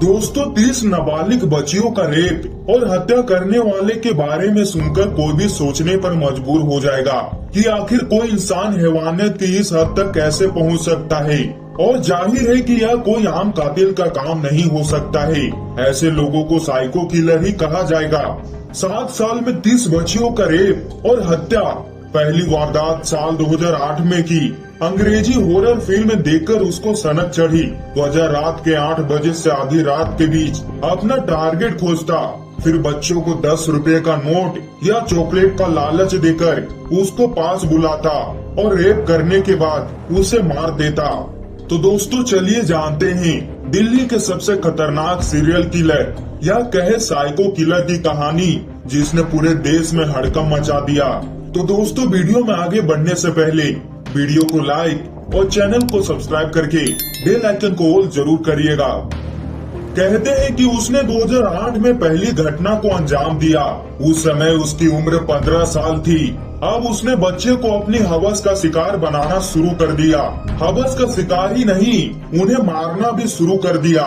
दोस्तों 30 नाबालिग बच्चियों का रेप और हत्या करने वाले के बारे में सुनकर कोई भी सोचने पर मजबूर हो जाएगा कि आखिर कोई इंसान हैवानियत की इस हद तक कैसे पहुंच सकता है। और जाहिर है कि यह कोई आम कातिल का काम नहीं हो सकता है। ऐसे लोगों को साइको किलर ही कहा जाएगा। 7 साल में 30 बच्चियों का रेप और हत्या। पहली वारदात साल 2008 में की। अंग्रेजी हॉरर फिल्म देखकर उसको सनक चढ़ी। वजह रात के 8 बजे से आधी रात के बीच अपना टारगेट खोजता, फिर बच्चों को 10 रुपए का नोट या चॉकलेट का लालच देकर उसको पास बुलाता और रेप करने के बाद उसे मार देता। तो दोस्तों चलिए जानते हैं दिल्ली के सबसे खतरनाक सीरियल किलर या कहे साइको किलर की कहानी, जिसने पूरे देश में हड़कंप मचा दिया। तो दोस्तों वीडियो में आगे बढ़ने से पहले वीडियो को लाइक और चैनल को सब्सक्राइब करके बेल आइकन को ऑल जरूर करिएगा। कहते हैं कि उसने 2008 में पहली घटना को अंजाम दिया। उस समय उसकी उम्र 15 साल थी। अब उसने बच्चे को अपनी हवस का शिकार बनाना शुरू कर दिया। हवस का शिकार ही नहीं, उन्हें मारना भी शुरू कर दिया।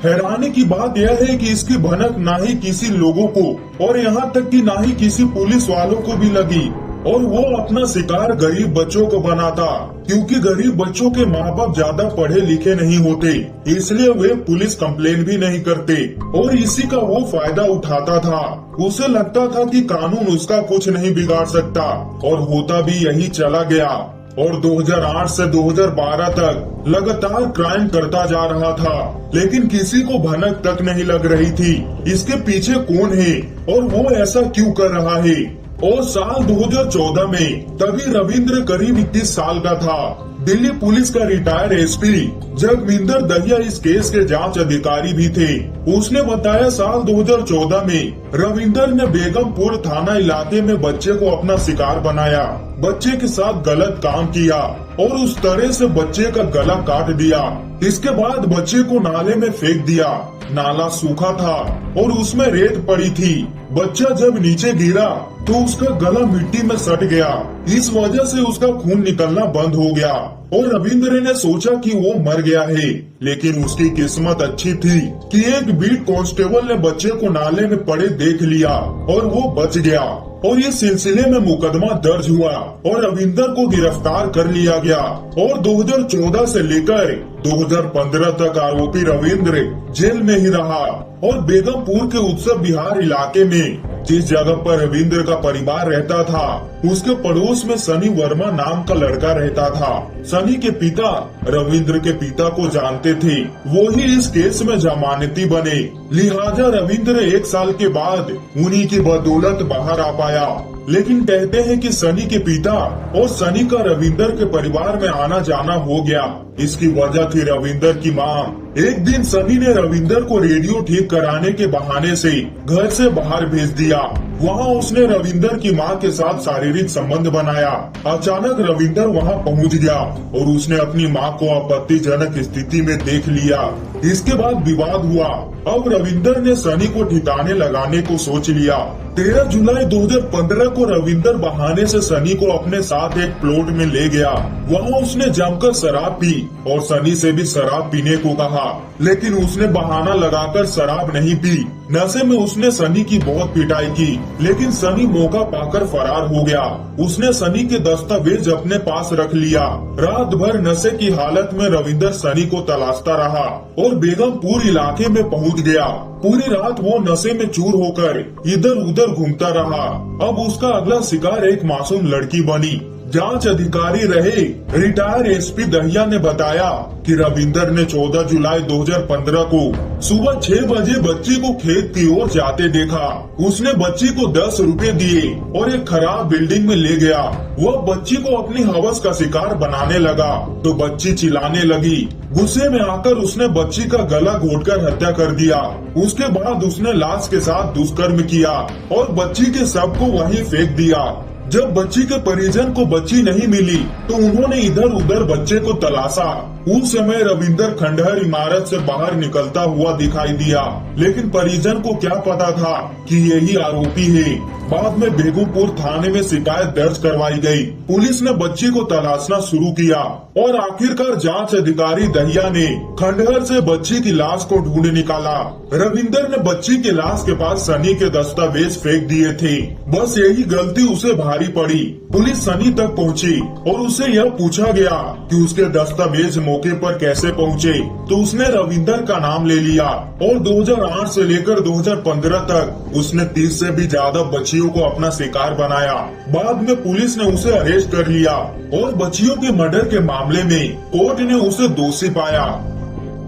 हैरानी की बात यह है कि इसकी भनक ना ही किसी लोगों को और यहाँ तक कि ना ही किसी पुलिस वालों को भी लगी। और वो अपना शिकार गरीब बच्चों को बनाता, क्योंकि गरीब बच्चों के माँ बाप ज्यादा पढ़े लिखे नहीं होते, इसलिए वे पुलिस कंप्लेन भी नहीं करते और इसी का वो फायदा उठाता था। उसे लगता था कि कानून उसका कुछ नहीं बिगाड़ सकता और होता भी यही चला गया। और 2008 से 2012 तक लगातार क्राइम करता जा रहा था, लेकिन किसी को भनक तक नहीं लग रही थी इसके पीछे कौन है और वो ऐसा क्यों कर रहा है। और साल 2014 में तभी रविंद्र करीब 21 साल का था। दिल्ली पुलिस का रिटायर्ड एसपी जगविंदर दहिया इस केस के जांच अधिकारी भी थे। उसने बताया साल 2014 में रविंदर ने बेगमपुर थाना इलाके में बच्चे को अपना शिकार बनाया, बच्चे के साथ गलत काम किया और उस तरह से बच्चे का गला काट दिया। इसके बाद बच्चे को नाले में फेंक दिया। नाला सूखा था और उसमें रेत पड़ी थी। बच्चा जब नीचे गिरा तो उसका गला मिट्टी में सट गया। इस वजह से उसका खून निकलना बंद हो गया और रविंद्र ने सोचा कि वो मर गया है, लेकिन उसकी किस्मत अच्छी थी कि एक बीट कांस्टेबल ने बच्चे को नाले में पड़े देख लिया और वो बच गया। और इस सिलसिले में मुकदमा दर्ज हुआ और रविंदर को गिरफ्तार कर लिया गया। और 2014 से लेकर 2015 तक आरोपी रविंद्र जेल में ही रहा। और बेगमपुर के उत्सव विहार इलाके में जिस जगह पर रविंद्र का परिवार रहता था, उसके पड़ोस में सनी वर्मा नाम का लड़का रहता था। सनी के पिता रविंद्र के पिता को जानते थे, वो ही इस केस में जमानती बने। लिहाजा रविंद्र 1 साल के बाद उन्हीं की बदौलत बाहर आ पाया। लेकिन कहते हैं कि सनी के पिता और सनी का रविंदर के परिवार में आना जाना हो गया। इसकी वजह थी रविंदर की मां। एक दिन सनी ने रविंदर को रेडियो ठीक कराने के बहाने से घर से बाहर भेज दिया। वहां उसने रविंदर की मां के साथ शारीरिक संबंध बनाया। अचानक रविंदर वहां पहुंच गया और उसने अपनी मां को आपत्तिजनक स्थिति में देख लिया। इसके बाद विवाद हुआ। अब रविंदर ने सनी को ठिकाने लगाने को सोच लिया। 13 जुलाई 2015 को रविंदर बहाने से सनी को अपने साथ एक प्लॉट में ले गया। वहां उसने जमकर शराब पी और सनी से भी शराब पीने को कहा, लेकिन उसने बहाना लगाकर शराब नहीं पी। नशे में उसने सनी की बहुत पिटाई की, लेकिन सनी मौका पाकर फरार हो गया। उसने सनी के दस्तावेज अपने पास रख लिया। रात भर नशे की हालत में रविंदर सनी को तलाशता रहा और बेगमपुर इलाके में पहुंच गया। पूरी रात वो नशे में चूर होकर इधर उधर घूमता रहा। अब उसका अगला शिकार एक मासूम लड़की बनी। जांच अधिकारी रहे रिटायर्ड एसपी दहिया ने बताया कि रविंदर ने 14 जुलाई 2015 को सुबह 6 बजे बच्ची को खेत की ओर जाते देखा। उसने बच्ची को 10 रुपए दिए और एक खराब बिल्डिंग में ले गया। वह बच्ची को अपनी हवस का शिकार बनाने लगा तो बच्ची चिल्लाने लगी। गुस्से में आकर उसने बच्ची का गला घोटकर हत्या कर दिया। उसके बाद उसने लाश के साथ दुष्कर्म किया और बच्ची के शव को वहीं फेंक दिया। जब बच्ची के परिजन को बच्ची नहीं मिली तो उन्होंने इधर उधर बच्चे को तलाशा उस समय रविंदर खंडहर इमारत से बाहर निकलता हुआ दिखाई दिया, लेकिन परिजन को क्या पता था कि यही आरोपी है। बाद में बेगमपुर थाने में शिकायत दर्ज करवाई गई। पुलिस ने बच्ची को तलाशना शुरू किया और आखिरकार जांच अधिकारी दहिया ने खंडहर से बच्ची की लाश को ढूंढ निकाला। रविंदर ने बच्ची की लाश के पास सनी के दस्तावेज फेंक दिए थे। बस यही गलती उसे भारी पड़ी। पुलिस सनी तक पहुंची और उसे यह पूछा गया कि उसके दस्तावेज मौके पर कैसे पहुंचे, तो उसने रविंदर का नाम ले लिया और 2008 से लेकर 2015 तक उसने 30 से भी ज्यादा बच्चियों को अपना शिकार बनाया। बाद में पुलिस ने उसे अरेस्ट कर लिया और बच्चियों के मर्डर के मामले में कोर्ट ने उसे दोषी पाया।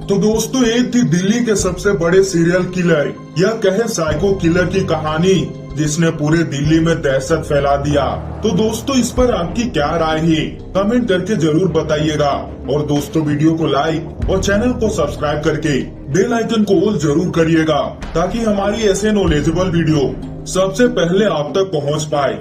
तो दोस्तों, एक थी दिल्ली के सबसे बड़े सीरियल किलर, यह कहे साइको किलर की कहानी जिसने पूरे दिल्ली में दहशत फैला दिया। तो दोस्तों, इस पर आपकी क्या राय है, कमेंट करके जरूर बताइएगा। और दोस्तों, वीडियो को लाइक और चैनल को सब्सक्राइब करके बेल आइकन को ऑल जरूर करिएगा, ताकि हमारी ऐसे नॉलेजेबल वीडियो सबसे पहले आप तक पहुंच पाए।